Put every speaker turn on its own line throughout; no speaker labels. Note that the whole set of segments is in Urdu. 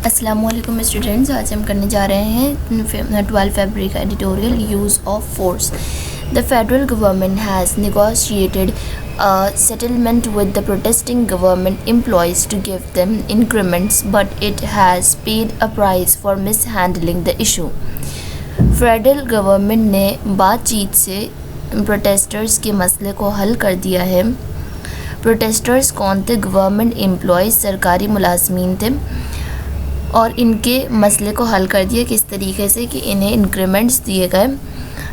السلام علیکم اسٹوڈنٹس، آج ہم کرنے جا رہے ہیں 12 فیبرری کا editorial use of force. The federal government has negotiated a settlement with the protesting government employees to give them increments, but it has paid a price for mishandling the issue. Federal government نے بات چیت سے پروٹیسٹرز کے مسئلے کو حل کر دیا ہے. پروٹیسٹرز کون تھے؟ گورنمنٹ امپلائیز، سرکاری ملازمین تھے، اور ان کے مسئلے کو حل کر دیا کس طریقے سے کہ انہیں انکریمنٹس دیے گئے.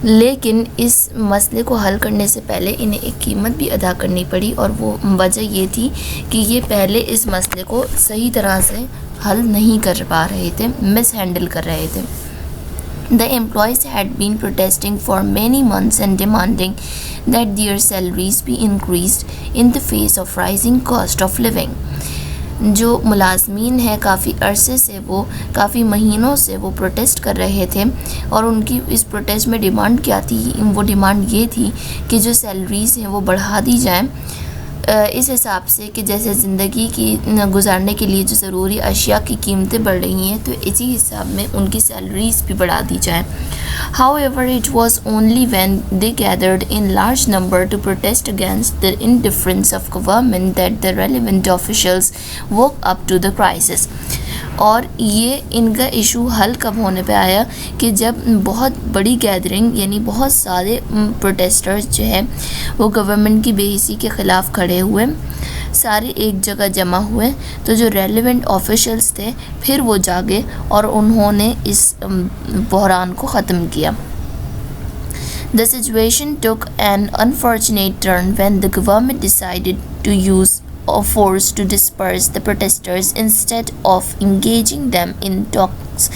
لیکن اس مسئلے کو حل کرنے سے پہلے انہیں ایک قیمت بھی ادا کرنی پڑی، اور وہ وجہ یہ تھی کہ یہ پہلے اس مسئلے کو صحیح طرح سے حل نہیں کر پا رہے تھے، مس ہینڈل کر رہے تھے. The employees had been protesting for many months and demanding that their salaries be increased in the face of rising cost of living. جو ملازمین ہیں کافی عرصے سے، وہ کافی مہینوں سے وہ پروٹیسٹ کر رہے تھے، اور ان کی اس پروٹیسٹ میں ڈیمانڈ کیا تھی؟ وہ ڈیمانڈ یہ تھی کہ جو سیلریز ہیں وہ بڑھا دی جائیں اس حساب سے کہ جیسے زندگی کی گزارنے کے لیے جو ضروری اشیاء کی قیمتیں بڑھ رہی ہیں، تو اسی حساب میں ان کی سیلریز بھی بڑھا دی جائیں. However, it was only when they gathered in large number to protest against the indifference of government that the relevant officials woke up to the crisis. اور یہ ان کا ایشو حل کب ہونے پہ آیا کہ جب بہت بڑی گیدرنگ، یعنی بہت سارے پروٹیسٹرز جو ہیں وہ گورنمنٹ کی بے حسی کے خلاف کھڑے ہوئے، سارے ایک جگہ جمع ہوئے، تو جو ریلیونٹ آفیشلز تھے پھر وہ جاگے اور انہوں نے اس بحران کو ختم کیا. The situation took an unfortunate turn when the government decided to use force to disperse the protesters instead of engaging them in talks,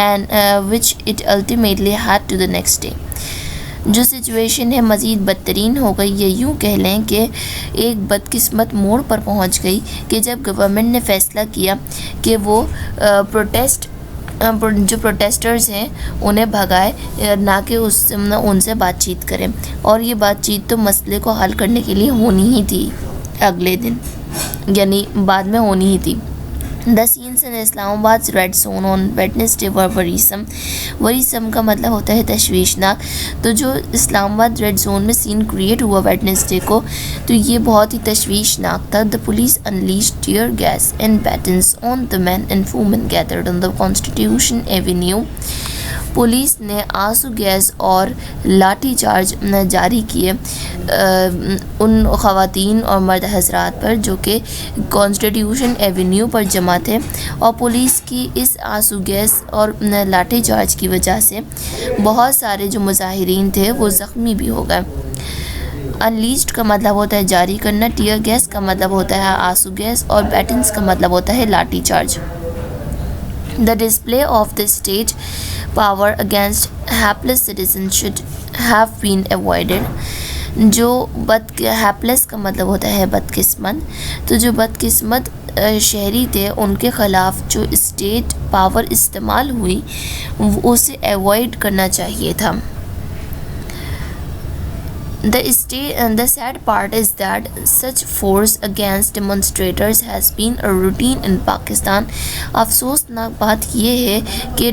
and which it ultimately had to the next day. جو سچویشن ہے مزید بدترین ہو گئی، یا یوں کہہ لیں کہ ایک بدقسمت موڑ پر پہنچ گئی کہ جب گورنمنٹ نے فیصلہ کیا کہ وہ جو پروٹیسٹرز ہیں انہیں بھگائے، نہ کہ ان سے بات چیت کریں. اور یہ بات چیت تو مسئلے کو حل کرنے کے لیے ہونی ہی تھی، اگلے دن یعنی بعد میں ہونی ہی تھی. The scenes in Islamabad's red zone on Wednesday were worrisome. worrisome کا مطلب ہوتا ہے تشویشناک. تو جو اسلام آباد ریڈ زون میں سین کریٹ ہوا ویڈنسڈے کو، تو یہ بہت ہی تشویشناک تھا. The police unleashed tear gas and batons on the men and women gathered on the Constitution Avenue. Police نے آنسو گیس اور لاٹھی چارج جاری کیے ان خواتین اور مرد حضرات پر جو کہ کانسٹیٹیوشن ایونیو پر جمع تھے، اور پولیس کی اس آنسو گیس اور لاٹھی چارج کی وجہ سے بہت سارے جو مظاہرین تھے وہ زخمی بھی ہو گئے. انلیسڈ کا مطلب ہوتا ہے جاری کرنا، ٹیئر گیس کا مطلب ہوتا ہے آنسو گیس، اور بیٹنس کا مطلب ہوتا ہے لاٹھی charge. The display of the state power against helpless citizens should have been avoided. جو ہیپلیس کا مطلب ہوتا ہے بدقسمت، تو جو بدقسمت شہری تھے ان کے خلاف جو اسٹیٹ پاور استعمال ہوئی اسے ایوائڈ کرنا چاہیے تھا. The sad part is that such force against demonstrators has been a routine in Pakistan. افسوسناک بات یہ ہے کہ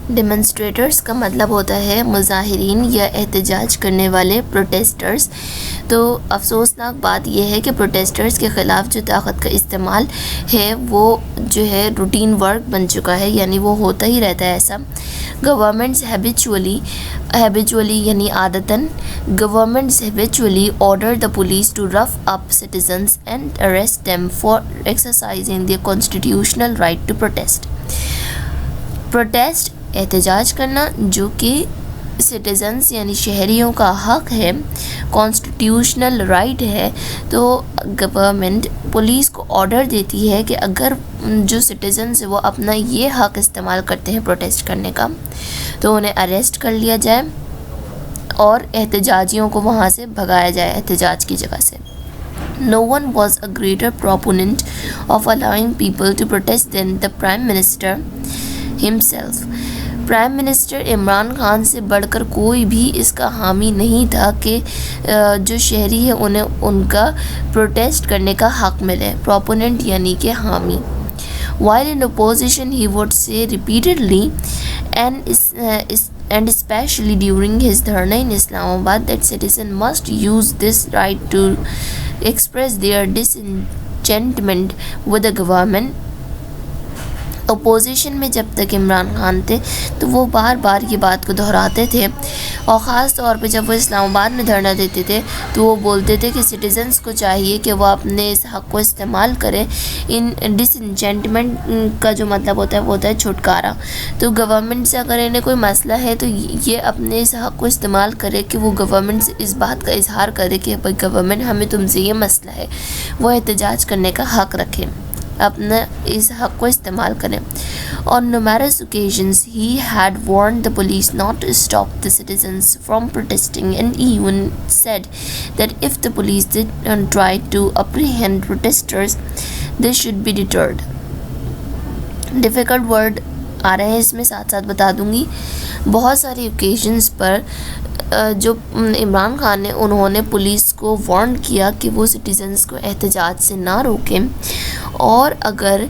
ڈیمونسٹریٹرز کا مطلب ہوتا ہے مظاہرین یا احتجاج کرنے والے پروٹیسٹرز. تو افسوسناک بات یہ ہے کہ پروٹیسٹرز کے خلاف جو طاقت کا استعمال ہے وہ جو ہے روٹین ورک بن چکا ہے، یعنی وہ ہوتا ہی رہتا ہے ایسا. گورنمنٹس ہیبیچولی یعنی عادتاً governments habitually order the police to rough up citizens and arrest them for exercising their constitutional right to protest احتجاج کرنا، جو کہ سٹیزنز یعنی شہریوں کا حق ہے، کانسٹیٹیوشنل رائٹ ہے. تو گورنمنٹ پولیس کو آرڈر دیتی ہے کہ اگر جو سٹیزنز وہ اپنا یہ حق استعمال کرتے ہیں پروٹیسٹ کرنے کا، تو انہیں اریسٹ کر لیا جائے اور احتجاجیوں کو وہاں سے بھگایا جائے احتجاج کی جگہ سے. No one was a greater proponent of allowing people to protest than the Prime Minister himself. Prime minister Imran Khan سے بڑھ کر کوئی بھی اس کا حامی نہیں تھا کہ جو شہری ہے انہیں ان کا پروٹیسٹ کرنے کا حق ملے. پروپوننٹ یعنی کہ حامی. While in opposition, he would say repeatedly, and especially during his dharna in Islamabad, that citizens must use this right to express their disenchantment with the government. Opposition میں جب تک عمران خان تھے تو وہ بار بار یہ بات کو دہراتے تھے، اور خاص طور پہ جب وہ اسلام آباد میں دھرنا دیتے تھے تو وہ بولتے تھے کہ سٹیزنز کو چاہیے کہ وہ اپنے اس حق کو استعمال کریں. ان ڈس انچینٹمنٹ کا جو مطلب ہوتا ہے وہ ہوتا ہے چھٹکارا. تو گورنمنٹ سے اگر انہیں کوئی مسئلہ ہے تو یہ اپنے اس حق کو استعمال کرے کہ وہ گورنمنٹ سے اس بات کا اظہار کرے کہ بھائی گورنمنٹ ہمیں تم سے یہ مسئلہ ہے، وہ احتجاج کرنے کا حق رکھے، اپنا اس حق کو استعمال کریں. On numerous occasions he had warned the police not to stop the citizens from protesting, and even said that if the police did try to apprehend protesters, they should be deterred. Difficult word آ رہے ہیں اس میں، ساتھ ساتھ بتا دوں گی. بہت ساری اوکیزنس پر جو عمران خان نے انہوں نے پولیس کو وارن کیا کہ وہ سٹیزنز کو احتجاج سے نہ روکیں، اور اگر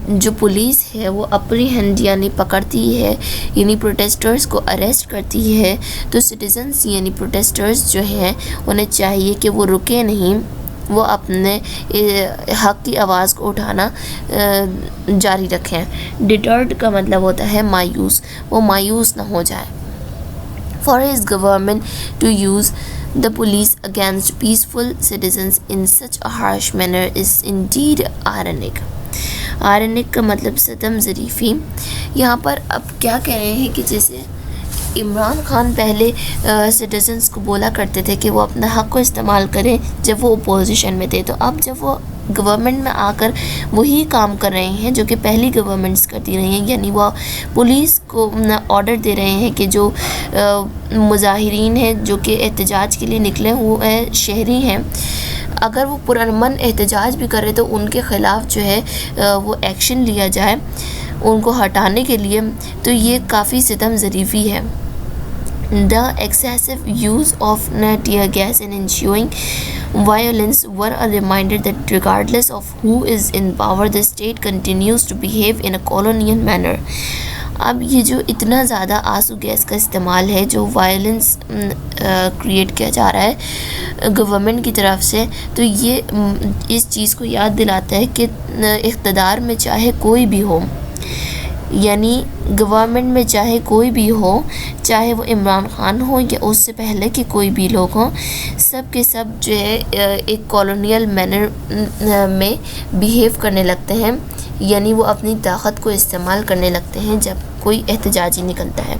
جو پولیس ہے وہ اپریہینڈ یعنی پکڑتی ہے، یعنی پروٹیسٹرز کو اریسٹ کرتی ہے، تو سٹیزنز یعنی پروٹیسٹرز جو ہیں انہیں چاہیے کہ وہ رکے نہیں، وہ اپنے حق کی آواز کو اٹھانا جاری رکھیں. ڈیٹرڈ کا مطلب ہوتا ہے مایوس، وہ مایوس نہ ہو جائے. For his government to use the police against peaceful citizens in such a harsh manner is indeed ironic. Ironic کا مطلب ستم ظریفی. یہاں پر اب کیا کہہ رہے ہیں کہ جیسے عمران خان پہلے سٹیزنز کو بولا کرتے تھے کہ وہ اپنا حق کو استعمال کریں جب وہ اپوزیشن میں تھے، تو اب جب وہ گورنمنٹ میں آ کر وہی کام کر رہے ہیں جو کہ پہلی گورنمنٹس کرتی رہی ہیں، یعنی وہ پولیس کو آرڈر دے رہے ہیں کہ جو مظاہرین ہیں جو کہ احتجاج کے لیے نکلے ہوئے شہری ہیں، اگر وہ پرامن احتجاج بھی کرے تو ان کے خلاف جو ہے وہ ایکشن لیا جائے ان کو ہٹانے کے لیے. تو یہ کافی ستم ظریفی ہے. The excessive use of tear gas and ensuing violence were a reminder that regardless of who is in power, the state continues to behave in a colonial manner. اب یہ جو اتنا زیادہ آنسو گیس کا استعمال ہے جو وائلنس کریٹ کیا جا رہا ہے گورنمنٹ کی طرف سے، تو یہ اس چیز کو یاد دلاتا ہے کہ اقتدار میں چاہے کوئی بھی ہو، یعنی گورنمنٹ میں چاہے کوئی بھی ہو، چاہے وہ عمران خان ہو یا اس سے پہلے کے کوئی بھی لوگ ہوں، سب کے سب جو ہے ایک کالونیل مینر میں بیہیو کرنے لگتے ہیں، یعنی وہ اپنی طاقت کو استعمال کرنے لگتے ہیں جب کوئی احتجاجی نکلتا ہے.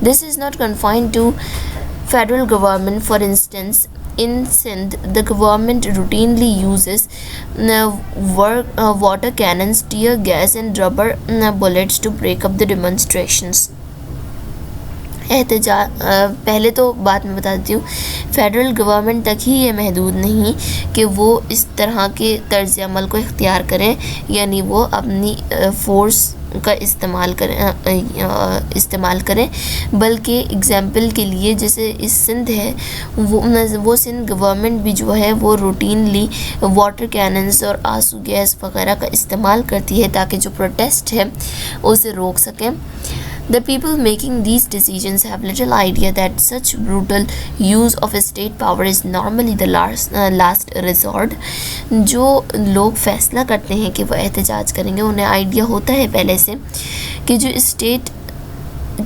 This is not confined to federal government. For instance, in Sindh, the government routinely uses water cannons, tear gas and rubber bullets to break up the demonstrations. پہلے تو بات میں بتا دیتی ہوں، فیڈرل گورنمنٹ تک ہی یہ محدود نہیں کہ وہ اس طرح کے طرز عمل کو اختیار کریں، یعنی وہ اپنی فورس کا استعمال کریں، بلکہ اگزامپل کے لیے جیسے اس سندھ ہے وہ سندھ گورنمنٹ بھی جو ہے وہ روٹینلی واٹر کیننز اور آنسو گیس وغیرہ کا استعمال کرتی ہے تاکہ جو پروٹیسٹ ہے اسے روک سکیں. The people making these decisions have little idea that such brutal use of state power is normally the last resort. جو لوگ فیصلہ کرتے ہیں کہ وہ احتجاج کریں گے انہیں آئیڈیا ہوتا ہے پہلے سے کہ جو اسٹیٹ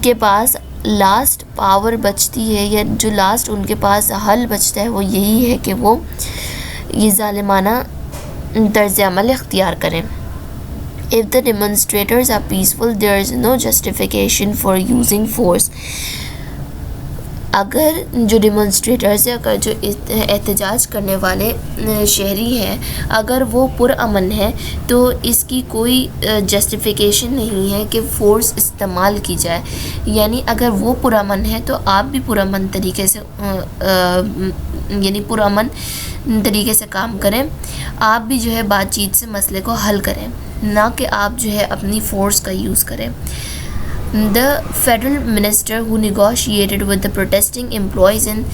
کے پاس لاسٹ پاور بچتی ہے یا جو لاسٹ ان کے پاس حل بچتا ہے وہ یہی ہے کہ وہ یہ ظالمانہ طرز عمل اختیار کریں. If the demonstrators are peaceful, there is no justification for using force. اگر جو ڈیمونسٹریٹرز ہیں، اگر جو احتجاج کرنے والے شہری ہیں اگر وہ پرامن ہیں تو اس کی کوئی جسٹیفیکیشن نہیں ہے کہ فورس استعمال کی جائے. یعنی اگر وہ پرامن ہے تو آپ بھی پرامن طریقے سے کام کریں، آپ بھی جو ہے بات چیت سے مسئلے کو حل کریں، نہ کہ آپ جو ہے اپنی فورس کا یوز کریں. The federal minister who negotiated with the protesting employees in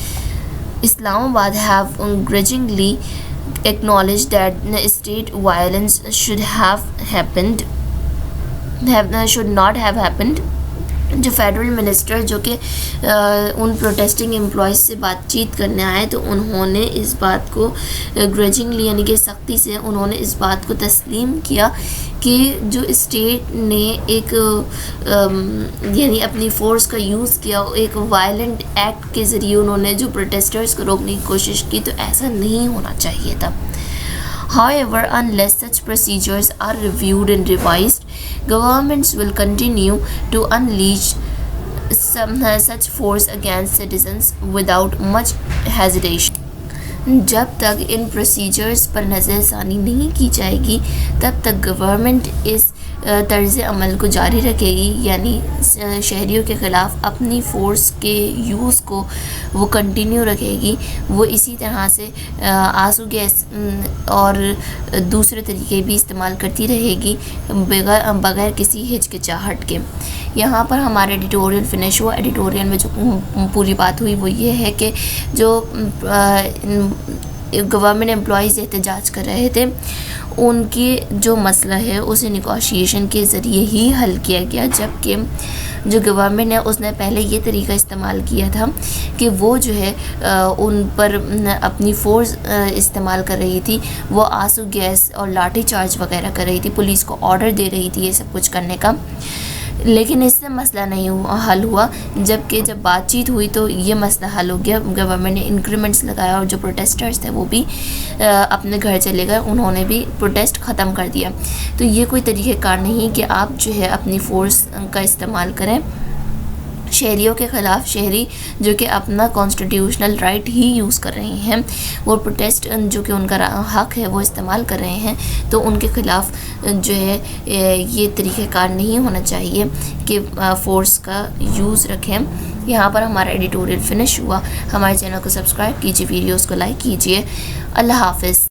Islamabad have grudgingly acknowledged that state violence should not have happened. جو فیڈرل منسٹر جو کہ ان پروٹیسٹنگ امپلائیز سے بات چیت کرنے آئے تو انہوں نے اس بات کو گریجنگلی یعنی کہ سختی سے انہوں نے اس بات کو تسلیم کیا کہ جو اسٹیٹ نے ایک یعنی اپنی فورس کا یوز کیا، ایک وائلنٹ ایکٹ کے ذریعے انہوں نے جو پروٹیسٹرز کو روکنے کی کوشش کی، تو ایسا نہیں ہونا چاہیے تھا. However, unless such procedures are reviewed and revised, governments will continue to unleash such force against citizens without much hesitation. جب تک ان پروسیجرز پر نظر ثانی نہیں کی جائے گی تب تک گورنمنٹ اس طرز عمل کو جاری رکھے گی، یعنی شہریوں کے خلاف اپنی فورس کے یوز کو وہ کنٹینیو رکھے گی. وہ اسی طرح سے آنسو گیس اور دوسرے طریقے بھی استعمال کرتی رہے گی بغیر کسی ہچکچاہٹ کے. یہاں پر ہمارا ایڈیٹوریل فنش ہوا. ایڈیٹوریل میں جو پوری بات ہوئی وہ یہ ہے کہ جو گورنمنٹ امپلائیز احتجاج کر رہے تھے ان کی جو مسئلہ ہے اسے نیگوشیشن کے ذریعے ہی حل کیا گیا، جبکہ جو گورنمنٹ ہے اس نے پہلے یہ طریقہ استعمال کیا تھا کہ وہ جو ہے ان پر اپنی فورس استعمال کر رہی تھی، وہ آنسو گیس اور لاٹھی چارج وغیرہ کر رہی تھی، پولیس کو آرڈر دے رہی تھی یہ سب کچھ کرنے کا. لیکن اس سے مسئلہ نہیں حل ہوا، جبکہ جب بات چیت ہوئی تو یہ مسئلہ حل ہو گیا. گورنمنٹ نے انکریمنٹس لگایا اور جو پروٹیسٹرز تھے وہ بھی اپنے گھر چلے گئے، انہوں نے بھی پروٹیسٹ ختم کر دیا. تو یہ کوئی طریقہ کار نہیں کہ آپ جو ہے اپنی فورس کا استعمال کریں شہریوں کے خلاف. شہری جو کہ اپنا کانسٹیٹیوشنل رائٹ ہی یوز کر رہے ہیں، وہ پروٹیسٹ جو کہ ان کا حق ہے وہ استعمال کر رہے ہیں، تو ان کے خلاف جو ہے یہ طریقہ کار نہیں ہونا چاہیے کہ فورس کا یوز رکھیں. یہاں پر ہمارا ایڈیٹوریل فنش ہوا. ہمارے چینل کو سبسکرائب کیجیے، ویڈیوز کو لائک کیجیے. اللہ حافظ.